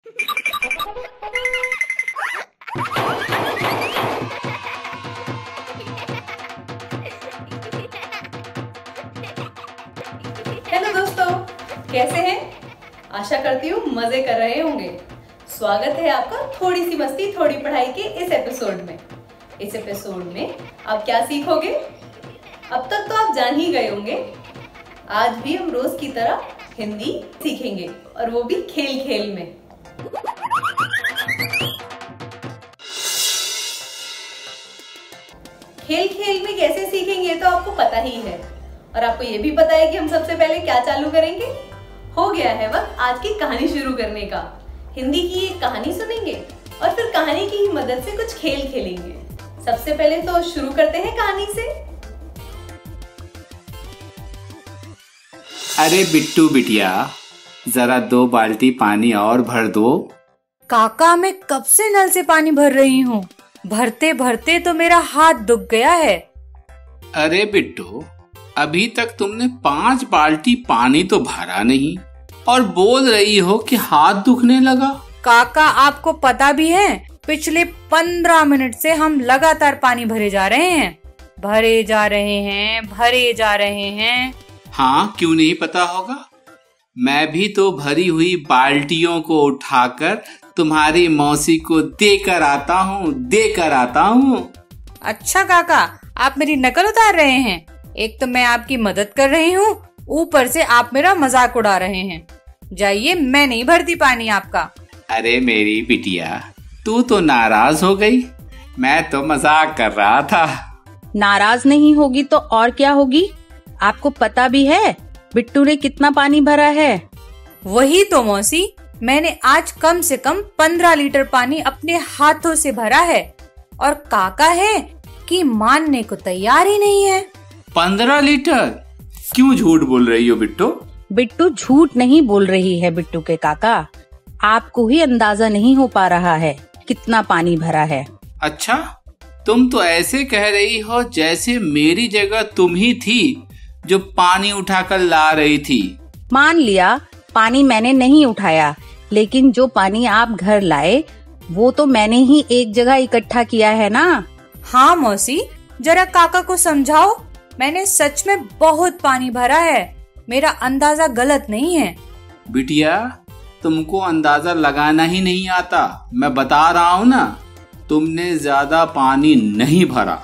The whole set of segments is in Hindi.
हेलो दोस्तों, कैसे हैं? आशा करती हूँ मजे कर रहे होंगे। स्वागत है आपका थोड़ी सी मस्ती थोड़ी पढ़ाई के इस एपिसोड में। इस एपिसोड में आप क्या सीखोगे? अब तक तो आप जान ही गए होंगे। आज भी हम रोज की तरह हिंदी सीखेंगे और वो भी खेल खेल में। खेल खेल में कैसे सीखेंगे तो आपको पता ही है, और आपको ये भी पता है कि हम सबसे पहले क्या चालू करेंगे। हो गया है वक्त आज की कहानी शुरू करने का। हिंदी की एक कहानी सुनेंगे और फिर कहानी की ही मदद से कुछ खेल खेलेंगे। सबसे पहले तो शुरू करते हैं कहानी से। अरे बिट्टू बिटिया, जरा 2 बाल्टी पानी और भर दो। काका, मैं कब से नल से पानी भर रही हूँ। भरते भरते तो मेरा हाथ दुख गया है। अरे बिट्टू, अभी तक तुमने 5 बाल्टी पानी तो भरा नहीं और बोल रही हो कि हाथ दुखने लगा। काका, आपको पता भी है, पिछले 15 मिनट से हम लगातार पानी भरे जा रहे हैं, भरे जा रहे हैं, भरे जा रहे हैं। हाँ, क्यों नहीं पता होगा। मैं भी तो भरी हुई बाल्टियों को उठाकर तुम्हारी मौसी को देकर आता हूँ। अच्छा काका, आप मेरी नकल उतार रहे हैं। एक तो मैं आपकी मदद कर रही हूँ, ऊपर से आप मेरा मजाक उड़ा रहे हैं। जाइए, मैं नहीं भरती पानी आपका। अरे मेरी बिटिया, तू तो नाराज हो गई। मैं तो मजाक कर रहा था। नाराज नहीं होगी तो और क्या होगी। आपको पता भी है बिट्टू ने कितना पानी भरा है। वही तो मौसी, मैंने आज कम से कम 15 लीटर पानी अपने हाथों से भरा है, और काका है कि मानने को तैयार ही नहीं है। 15 लीटर? क्यों झूठ बोल रही हो बिट्टू? बिट्टू झूठ नहीं बोल रही है बिट्टू के काका। आपको ही अंदाजा नहीं हो पा रहा है कितना पानी भरा है। अच्छा, तुम तो ऐसे कह रही हो जैसे मेरी जगह तुम ही थी जो पानी उठाकर ला रही थी। मान लिया पानी मैंने नहीं उठाया, लेकिन जो पानी आप घर लाए वो तो मैंने ही एक जगह इकट्ठा किया है ना। हाँ मौसी, जरा काका को समझाओ। मैंने सच में बहुत पानी भरा है, मेरा अंदाजा गलत नहीं है। बिटिया, तुमको अंदाजा लगाना ही नहीं आता। मैं बता रहा हूँ ना, तुमने ज्यादा पानी नहीं भरा।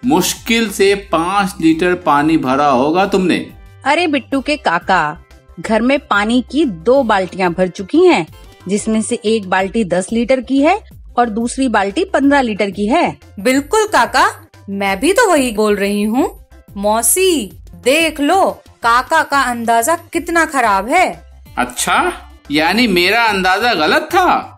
मुश्किल से 5 लीटर पानी भरा होगा तुमने। अरे बिट्टू के काका, घर में पानी की 2 बाल्टियां भर चुकी हैं, जिसमें से एक बाल्टी 10 लीटर की है और दूसरी बाल्टी 15 लीटर की है। बिल्कुल काका, मैं भी तो वही बोल रही हूँ। मौसी देख लो, काका का अंदाजा कितना खराब है। अच्छा, यानी मेरा अंदाजा गलत था।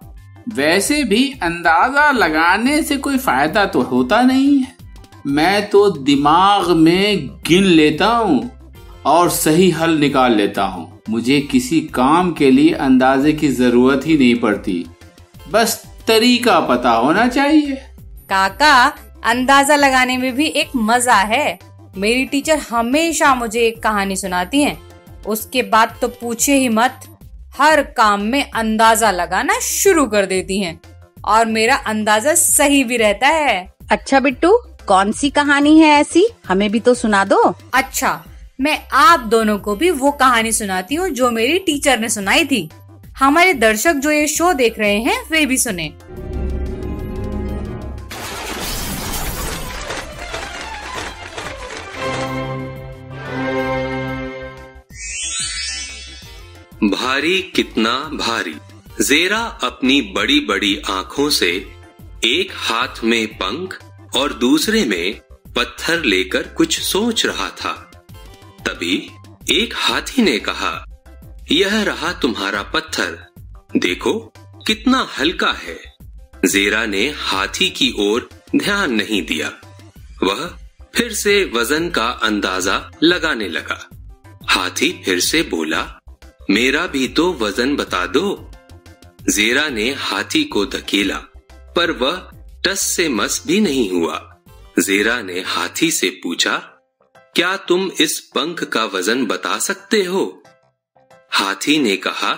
वैसे भी अंदाजा लगाने से कोई फायदा तो होता नहीं है। मैं तो दिमाग में गिन लेता हूँ और सही हल निकाल लेता हूँ। मुझे किसी काम के लिए अंदाजे की जरूरत ही नहीं पड़ती, बस तरीका पता होना चाहिए। काका, अंदाजा लगाने में भी एक मजा है। मेरी टीचर हमेशा मुझे एक कहानी सुनाती हैं, उसके बाद तो पूछे ही मत, हर काम में अंदाजा लगाना शुरू कर देती हैं और मेरा अंदाजा सही भी रहता है। अच्छा बिट्टू, कौन सी कहानी है ऐसी, हमें भी तो सुना दो। अच्छा, मैं आप दोनों को भी वो कहानी सुनाती हूँ जो मेरी टीचर ने सुनाई थी। हमारे दर्शक जो ये शो देख रहे हैं वे भी सुने। भारी कितना भारी। ज़ेरा अपनी बड़ी बड़ी आंखों से एक हाथ में पंख और दूसरे में पत्थर लेकर कुछ सोच रहा था। तभी एक हाथी ने कहा, यह रहा तुम्हारा पत्थर, देखो कितना हल्का है। ज़ेरा ने हाथी की ओर ध्यान नहीं दिया। वह फिर से वजन का अंदाजा लगाने लगा। हाथी फिर से बोला, मेरा भी तो वजन बता दो। ज़ेरा ने हाथी को धकेला, पर वह टस से मस भी नहीं हुआ। ज़ेरा ने हाथी से पूछा, क्या तुम इस पंख का वजन बता सकते हो? हाथी ने कहा,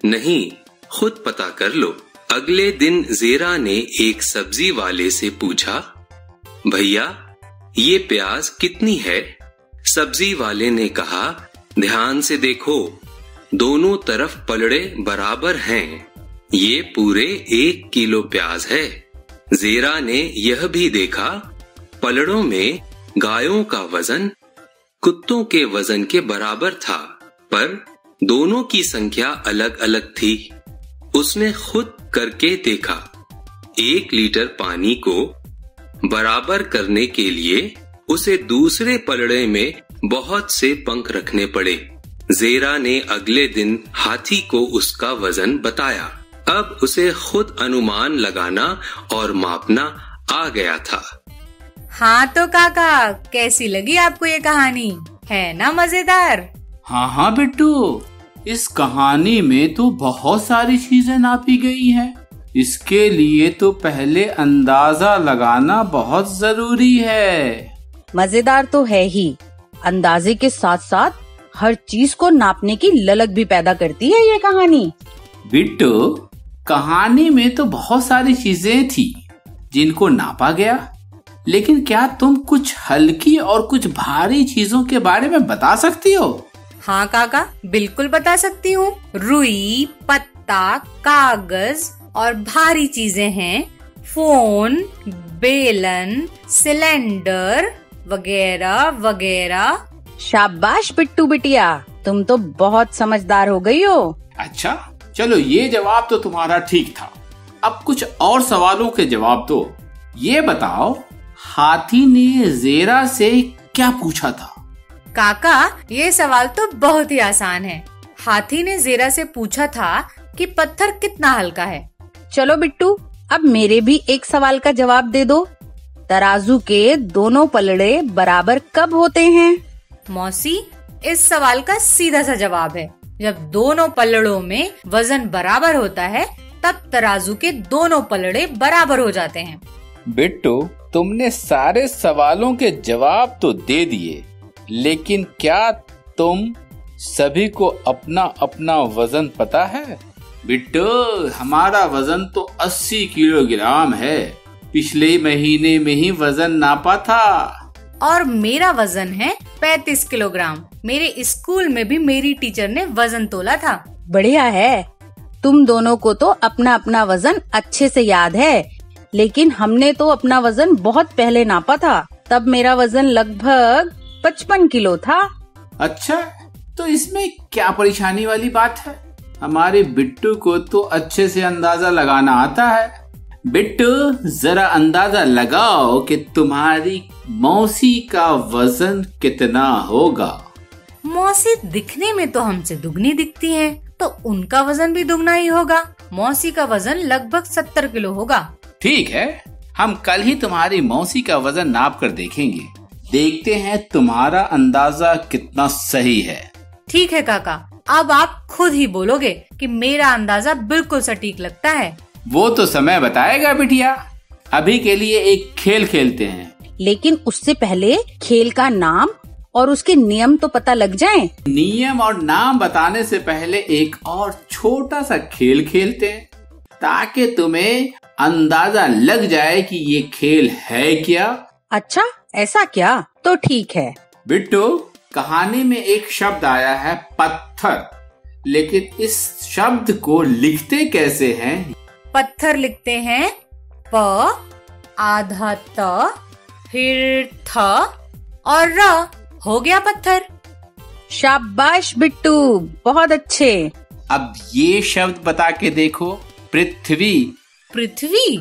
नहीं, खुद पता कर लो। अगले दिन ज़ेरा ने एक सब्जी वाले से पूछा, भैया ये प्याज कितनी है? सब्जी वाले ने कहा, ध्यान से देखो, दोनों तरफ पलड़े बराबर हैं। ये पूरे 1 किलो प्याज है। ज़ेरा ने यह भी देखा, पलड़ों में गायों का वजन कुत्तों के वजन के बराबर था, पर दोनों की संख्या अलग अलग थी। उसने खुद करके देखा। 1 लीटर पानी को बराबर करने के लिए उसे दूसरे पलड़े में बहुत से पंख रखने पड़े। ज़ेरा ने अगले दिन हाथी को उसका वजन बताया। अब उसे खुद अनुमान लगाना और मापना आ गया था। हाँ तो काका, कैसी लगी आपको ये कहानी? है ना मजेदार? हाँ बिट्टू, इस कहानी में तो बहुत सारी चीजें नापी गई हैं। इसके लिए तो पहले अंदाजा लगाना बहुत जरूरी है। मजेदार तो है ही, अंदाजे के साथ साथ हर चीज को नापने की ललक भी पैदा करती है ये कहानी। बिट्टू, कहानी में तो बहुत सारी चीजें थी जिनको नापा गया, लेकिन क्या तुम कुछ हल्की और कुछ भारी चीजों के बारे में बता सकती हो? हाँ काका, बिल्कुल बता सकती हूँ। रुई, पत्ता, कागज और भारी चीजें हैं फोन, बेलन, सिलेंडर वगैरह वगैरह। शाबाश बिट्टू बिटिया, तुम तो बहुत समझदार हो गई हो। अच्छा, चलो ये जवाब तो तुम्हारा ठीक था। अब कुछ और सवालों के जवाब दो। ये बताओ, हाथी ने ज़ेरा से क्या पूछा था? काका, ये सवाल तो बहुत ही आसान है। हाथी ने ज़ेरा से पूछा था कि पत्थर कितना हल्का है। चलो बिट्टू, अब मेरे भी एक सवाल का जवाब दे दो। तराजू के दोनों पलड़े बराबर कब होते हैं? मौसी, इस सवाल का सीधा सा जवाब है, जब दोनों पलड़ों में वजन बराबर होता है तब तराजू के दोनों पलड़े बराबर हो जाते हैं। बिट्टू, तुमने सारे सवालों के जवाब तो दे दिए, लेकिन क्या तुम सभी को अपना अपना वजन पता है? बिट्टू, हमारा वजन तो 80 किलोग्राम है। पिछले महीने में ही वजन नापा था। और मेरा वजन है 35 किलोग्राम। मेरे स्कूल में भी मेरी टीचर ने वजन तोला था। बढ़िया है, तुम दोनों को तो अपना अपना वजन अच्छे से याद है, लेकिन हमने तो अपना वजन बहुत पहले नापा था। तब मेरा वजन लगभग 55 किलो था। अच्छा, तो इसमें क्या परेशानी वाली बात है? हमारे बिट्टू को तो अच्छे से अंदाजा लगाना आता है। बिट्टू, जरा अंदाजा लगाओ कि तुम्हारी मौसी का वजन कितना होगा। मौसी दिखने में तो हमसे दुगनी दिखती हैं, तो उनका वजन भी दुगना ही होगा। मौसी का वजन लगभग 70 किलो होगा। ठीक है, हम कल ही तुम्हारी मौसी का वजन नाप कर देखेंगे। देखते हैं तुम्हारा अंदाजा कितना सही है। ठीक है काका, अब आप खुद ही बोलोगे कि मेरा अंदाजा बिल्कुल सटीक लगता है। वो तो समय बताएगा बिटिया। अभी के लिए एक खेल खेलते हैं। लेकिन उससे पहले खेल का नाम और उसके नियम तो पता लग जाएं। नियम और नाम बताने से पहले एक और छोटा सा खेल खेलते हैं, ताकि तुम्हें अंदाजा लग जाए कि ये खेल है क्या। अच्छा, ऐसा क्या? तो ठीक है। बिट्टू, कहानी में एक शब्द आया है पत्थर, लेकिन इस शब्द को लिखते कैसे हैं? पत्थर लिखते हैं प, आधा त, फिर थ और र। हो गया पत्थर। शाबाश बिट्टू, बहुत अच्छे। अब ये शब्द बता के देखो। पृथ्वी। पृथ्वी,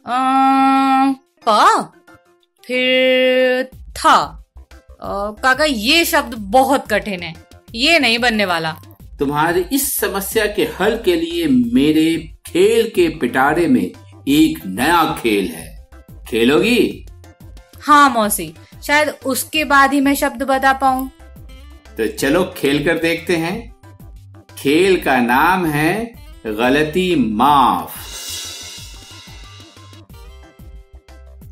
प, फिर था। काका, ये शब्द बहुत कठिन है, ये नहीं बनने वाला। तुम्हारी इस समस्या के हल के लिए मेरे खेल के पिटारे में एक नया खेल है। खेलोगी? हाँ मौसी, शायद उसके बाद ही मैं शब्द बता पाऊं। तो चलो खेल कर देखते हैं। खेल का नाम है गलती माफ।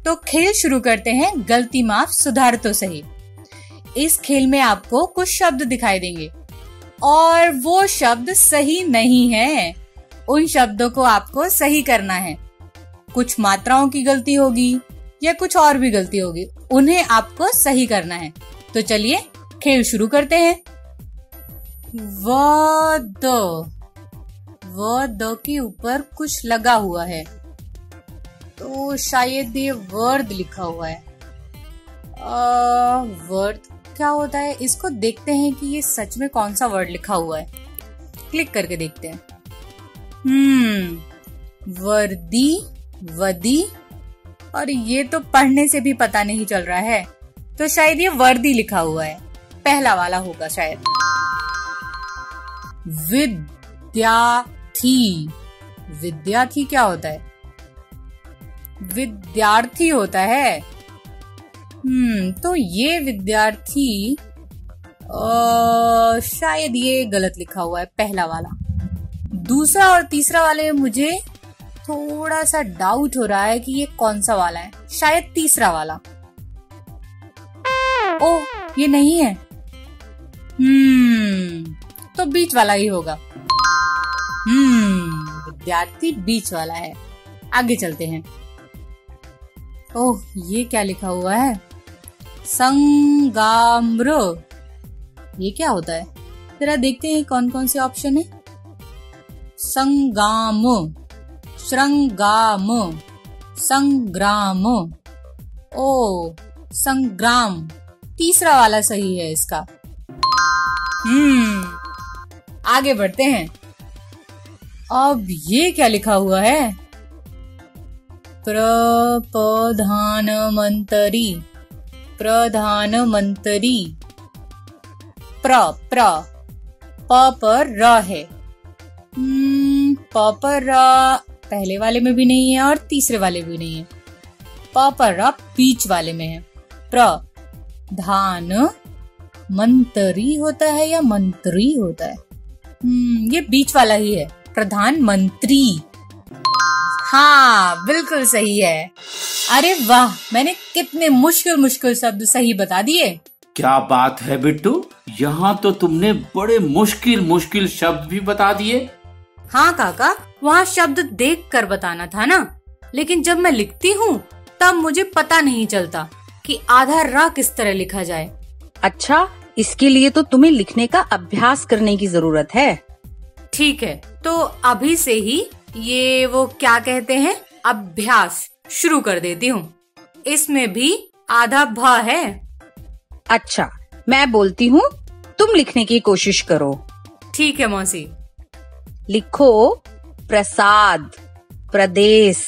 तो खेल शुरू करते हैं। गलती माफ, सुधार तो सही। इस खेल में आपको कुछ शब्द दिखाई देंगे और वो शब्द सही नहीं है। उन शब्दों को आपको सही करना है। कुछ मात्राओं की गलती होगी या कुछ और भी गलती होगी, उन्हें आपको सही करना है। तो चलिए खेल शुरू करते हैं। व द के ऊपर कुछ लगा हुआ है, तो शायद ये वर्ड लिखा हुआ है। वर्ड क्या होता है, इसको देखते हैं कि ये सच में कौन सा वर्ड लिखा हुआ है। क्लिक करके देखते हैं। वर्दी, वदी, और ये तो पढ़ने से भी पता नहीं चल रहा है, तो शायद ये वर्दी लिखा हुआ है, पहला वाला होगा शायद। विद्यार्थी, विद्यार्थी क्या होता है? विद्यार्थी होता है। तो ये विद्यार्थी शायद ये गलत लिखा हुआ है, पहला वाला। दूसरा और तीसरा वाले में मुझे थोड़ा सा डाउट हो रहा है कि ये कौन सा वाला है, शायद तीसरा वाला। ओह, ये नहीं है। तो बीच वाला ही होगा। विद्यार्थी बीच वाला है। आगे चलते हैं। ओह, ये क्या लिखा हुआ है? संगाम्र, ये क्या होता है? जरा देखते हैं कौन कौन से ऑप्शन है। संगाम, श्रृंगाम, संग्राम। ओ, संग्राम तीसरा वाला सही है इसका। आगे बढ़ते हैं। अब ये क्या लिखा हुआ है? प्रधानमंत्री, प्रधानमंत्री। प्र प पर र है। प पर र पहले वाले में भी नहीं है और तीसरे वाले भी नहीं है। प पर र बीच वाले में है। प्रधान मंत्री होता है या मंत्री होता है? ये बीच वाला ही है, प्रधानमंत्री। हाँ, बिल्कुल सही है। अरे वाह, मैंने कितने मुश्किल मुश्किल शब्द सही बता दिए। क्या बात है बिट्टू, यहाँ तो तुमने बड़े मुश्किल मुश्किल शब्द भी बता दिए। हाँ काका, वहाँ शब्द देख कर बताना था ना, लेकिन जब मैं लिखती हूँ तब मुझे पता नहीं चलता कि आधा र किस तरह लिखा जाए। अच्छा, इसके लिए तो तुम्हें लिखने का अभ्यास करने की जरूरत है। ठीक है, तो अभी से ही ये वो क्या कहते हैं, अभ्यास शुरू कर देती हूँ। इसमें भी आधा भ है। अच्छा, मैं बोलती हूँ, तुम लिखने की कोशिश करो। ठीक है मौसी। लिखो प्रसाद, प्रदेश,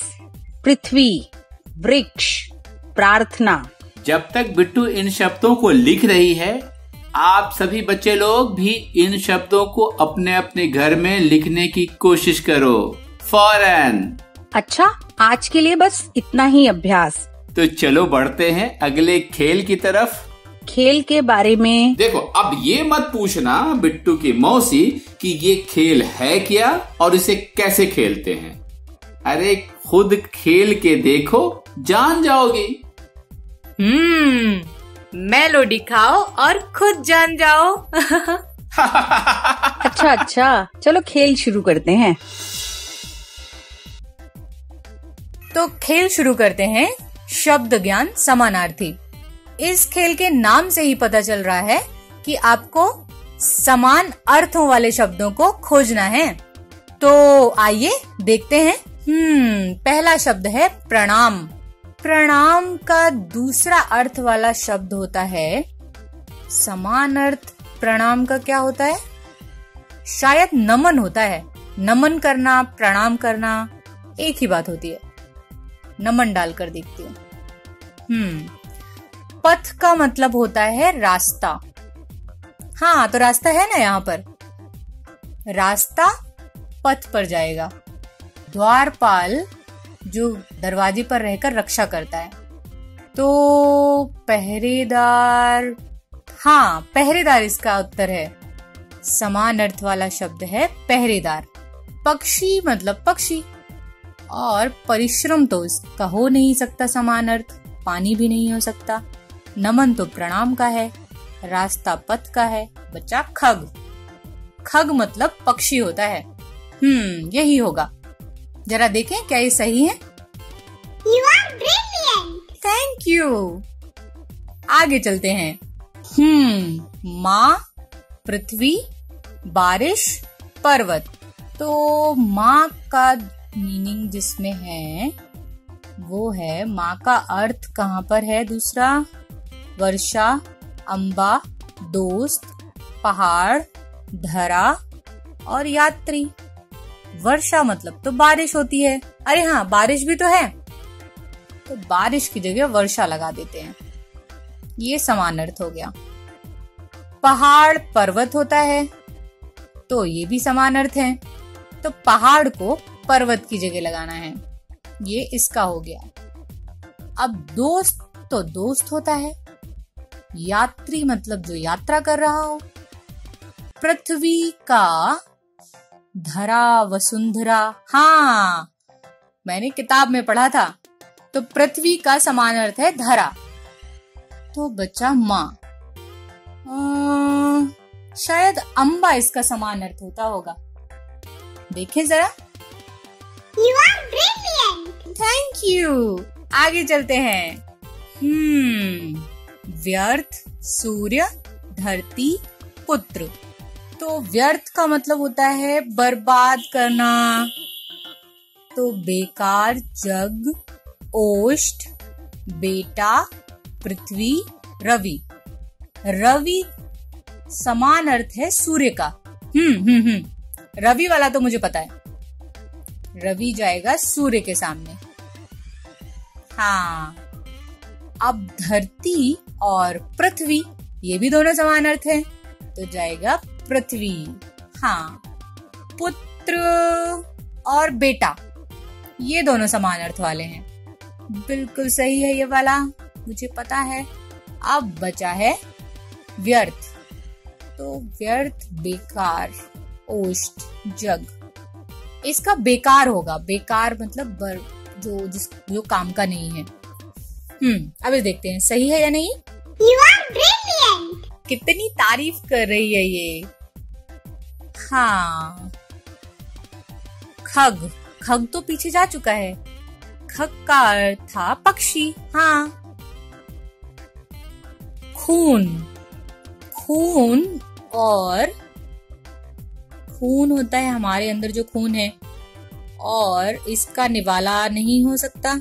पृथ्वी, वृक्ष, प्रार्थना। जब तक बिट्टू इन शब्दों को लिख रही है, आप सभी बच्चे लोग भी इन शब्दों को अपने अपने घर में लिखने की कोशिश करो, फौरन। अच्छा, आज के लिए बस इतना ही अभ्यास। तो चलो बढ़ते हैं अगले खेल की तरफ। खेल के बारे में देखो, अब ये मत पूछना बिट्टू की मौसी कि ये खेल है क्या और इसे कैसे खेलते हैं। अरे खुद खेल के देखो, जान जाओगी। मेलोडी खाओ और खुद जान जाओ। अच्छा, चलो खेल शुरू करते हैं। तो खेल शुरू करते हैं। शब्द ज्ञान समानार्थी। इस खेल के नाम से ही पता चल रहा है कि आपको समान अर्थों वाले शब्दों को खोजना है। तो आइए देखते हैं। पहला शब्द है प्रणाम। प्रणाम का दूसरा अर्थ वाला शब्द होता है समान अर्थ। प्रणाम का क्या होता है? शायद नमन होता है। नमन करना, प्रणाम करना एक ही बात होती है। नमन डालकर देखती हूँ। पथ का मतलब होता है रास्ता। हाँ, तो रास्ता है ना यहाँ पर। रास्ता पथ पर जाएगा। द्वारपाल जो दरवाजे पर रहकर रक्षा करता है। तो पहरेदार, हाँ पहरेदार इसका उत्तर है। समान अर्थ वाला शब्द है पहरेदार। पक्षी मतलब पक्षी, और परिश्रम तो इसका हो नहीं सकता समान अर्थ, पानी भी नहीं हो सकता। नमन तो प्रणाम का है, रास्ता पथ का है। बच्चा खग। खग मतलब पक्षी होता है। यही होगा। जरा देखें क्या ये सही है। You are brilliant. Thank you. आगे चलते हैं। माँ, पृथ्वी, बारिश, पर्वत। तो माँ का मीनिंग जिसमें है वो है, माँ का अर्थ कहाँ पर है? दूसरा, वर्षा, अम्बा, दोस्त, पहाड़, धरा और यात्री। वर्षा मतलब तो बारिश होती है। अरे हाँ, बारिश भी तो है, तो बारिश की जगह वर्षा लगा देते हैं। ये समान अर्थ हो गया। पहाड़ पर्वत होता है, तो ये भी समान अर्थ है, तो पहाड़ को पर्वत की जगह लगाना है। ये इसका हो गया। अब दोस्त तो दोस्त होता है, यात्री मतलब जो यात्रा कर रहा हो। पृथ्वी का धरा, वसुंधरा, हाँ मैंने किताब में पढ़ा था। तो पृथ्वी का समान अर्थ है धरा, तो बचा माँ। शायद अम्बा इसका समान अर्थ होता होगा। देखें जरा। You are brilliant. Thank you. आगे चलते हैं। व्यर्थ, सूर्य, धरती, पुत्र। तो व्यर्थ का मतलब होता है बर्बाद करना, तो बेकार, जग, ओष्ठ, बेटा, पृथ्वी, रवि। रवि समान अर्थ है सूर्य का। रवि वाला तो मुझे पता है, रवि जाएगा सूर्य के सामने। हाँ, अब धरती और पृथ्वी ये भी दोनों समान अर्थ है, तो जाएगा पृथ्वी। हाँ, पुत्र और बेटा ये दोनों समान अर्थ वाले हैं। बिल्कुल सही है ये वाला, मुझे पता है। अब बचा है व्यर्थ। तो व्यर्थ, बेकार, ओष्ठ, जग। इसका बेकार होगा। बेकार मतलब जो काम का नहीं है। अब देखते हैं सही है या नहीं। You are brilliant. कितनी तारीफ कर रही है ये। हाँ, खग। खग तो पीछे जा चुका है। खग का अर्थ था पक्षी। हाँ, खून। खून और खून होता है हमारे अंदर जो खून है, और इसका निवाला नहीं हो सकता।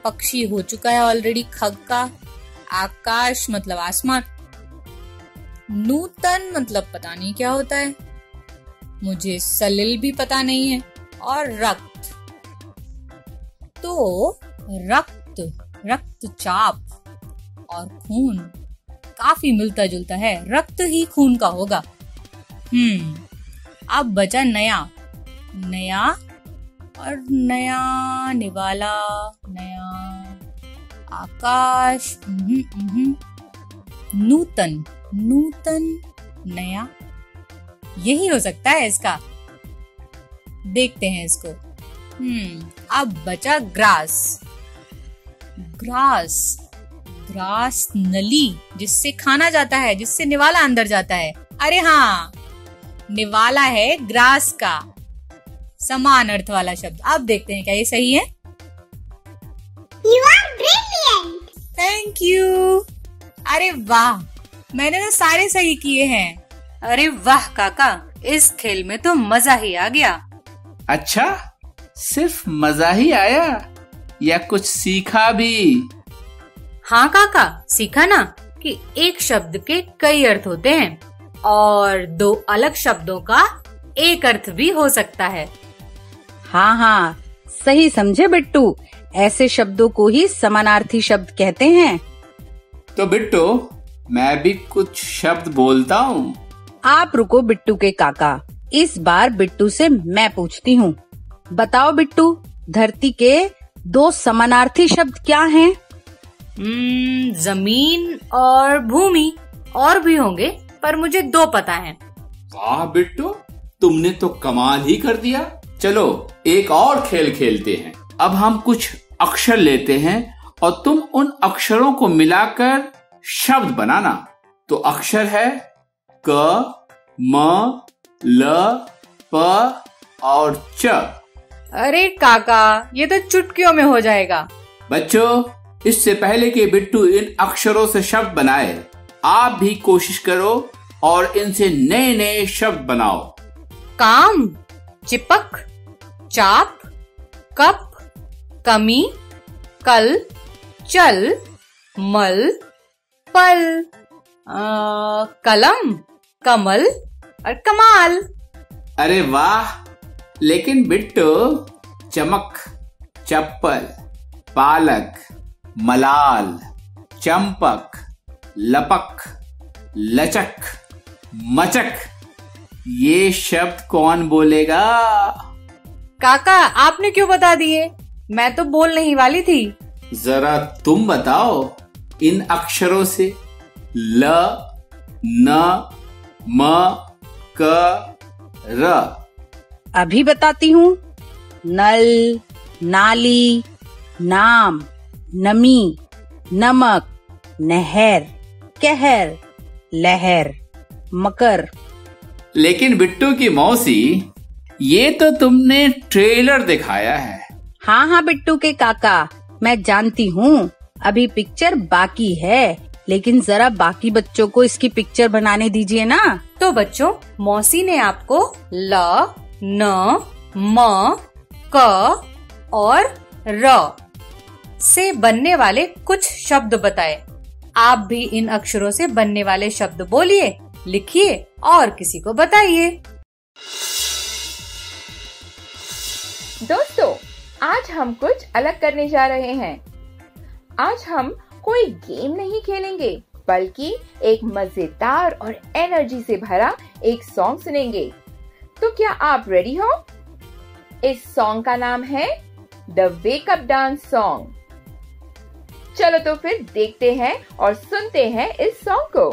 पक्षी हो चुका है ऑलरेडी खग का। आकाश मतलब आसमान। नूतन मतलब पता नहीं क्या होता है, मुझे सलिल भी पता नहीं है। और रक्त, तो रक्त, रक्तचाप और खून काफी मिलता जुलता है। रक्त ही खून का होगा। अब बचा नया। नया और नया, निवाला, नया, आकाश, नूतन, नूतन, नया, यही हो सकता है इसका। देखते हैं इसको। अब बचा ग्रास। ग्रास, ग्रास नली, जिससे खाना जाता है, जिससे निवाला अंदर जाता है। अरे हाँ, निवाला है ग्रास का समान अर्थ वाला शब्द। अब देखते हैं क्या ये सही है। You are brilliant. Thank you. अरे वाह, मैंने तो सारे सही किए हैं। अरे वाह काका, इस खेल में तो मजा ही आ गया। अच्छा, सिर्फ मजा ही आया या कुछ सीखा भी? हाँ काका, सीखा ना कि एक शब्द के कई अर्थ होते हैं और दो अलग शब्दों का एक अर्थ भी हो सकता है। हाँ हाँ, सही समझे बिट्टू। ऐसे शब्दों को ही समानार्थी शब्द कहते हैं। तो बिट्टू, मैं भी कुछ शब्द बोलता हूँ। आप रुको बिट्टू के काका, इस बार बिट्टू से मैं पूछती हूँ। बताओ बिट्टू, धरती के दो समानार्थी शब्द क्या हैं? जमीन और भूमि। और भी होंगे पर मुझे दो पता हैं। वाह बिट्टू, तुमने तो कमाल ही कर दिया। चलो एक और खेल खेलते हैं। अब हम कुछ अक्षर लेते हैं और तुम उन अक्षरों को मिलाकर शब्द बनाना। तो अक्षर है क, म, ल, प, और च। अरे काका, ये तो चुटकियों में हो जाएगा। बच्चों, इससे पहले कि बिट्टू इन अक्षरों से शब्द बनाए, आप भी कोशिश करो और इनसे नए नए शब्द बनाओ। काम, चिपक, चाप, कप, कमी, कल, चल, मल, पल, कलम, कमल और कमाल। अरे वाह! लेकिन बिट्टू, चमक, चप्पल, पालक, मलाल, चंपक, लपक, लचक, मचक, ये शब्द कौन बोलेगा? काका, आपने क्यों बता दिए? मैं तो बोल नहीं वाली थी। जरा तुम बताओ इन अक्षरों से। ल, न, म, क, र। अभी बताती हूँ। नल, नाली, नाम, नमी, नमक, नहर, कहर, लहर, मकर। लेकिन बिट्टू की मौसी, ये तो तुमने ट्रेलर दिखाया है। हाँ हाँ बिट्टू के काका, मैं जानती हूँ अभी पिक्चर बाकी है, लेकिन जरा बाकी बच्चों को इसकी पिक्चर बनाने दीजिए ना। तो बच्चों, मौसी ने आपको ल, न, म, क और र से बनने वाले कुछ शब्द बताए। आप भी इन अक्षरों से बनने वाले शब्द बोलिए, लिखिए और किसी को बताइए। दोस्तों, आज हम कुछ अलग करने जा रहे हैं। आज हम कोई गेम नहीं खेलेंगे, बल्कि एक मजेदार और एनर्जी से भरा एक सॉन्ग सुनेंगे। तो क्या आप रेडी हो? इस सॉन्ग का नाम है the wake up dance song. चलो तो फिर देखते हैं और सुनते हैं इस सॉन्ग को।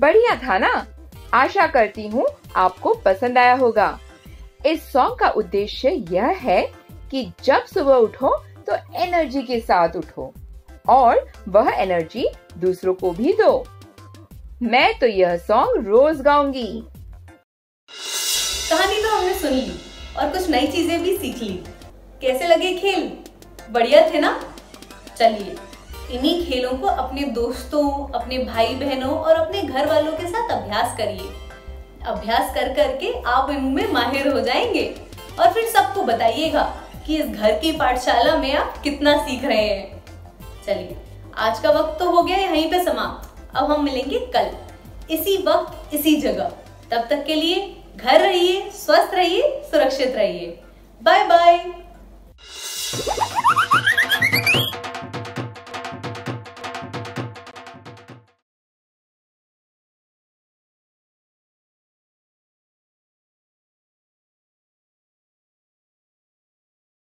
बढ़िया था ना? आशा करती हूँ आपको पसंद आया होगा। इस सॉन्ग का उद्देश्य यह है कि जब सुबह उठो तो एनर्जी के साथ उठो और वह एनर्जी दूसरों को भी दो। मैं तो यह सॉन्ग रोज गाऊंगी। कहानी तो हमने सुन ली और कुछ नई चीजें भी सीख ली। कैसे लगे खेल? बढ़िया थे ना? चलिए इन्हीं खेलों को अपने दोस्तों, अपने भाई बहनों और अपने घर वालों के साथ अभ्यास करिए। अभ्यास कर करके आप इनमें माहिर हो जाएंगे और फिर सबको बताइएगा कि इस घर की पाठशाला में आप कितना सीख रहे हैं। चलिए, आज का वक्त तो हो गया यहीं पे समाप्त। अब हम मिलेंगे कल इसी वक्त इसी जगह। तब तक के लिए घर रहिए, स्वस्थ रहिए, सुरक्षित रहिए। Bye bye.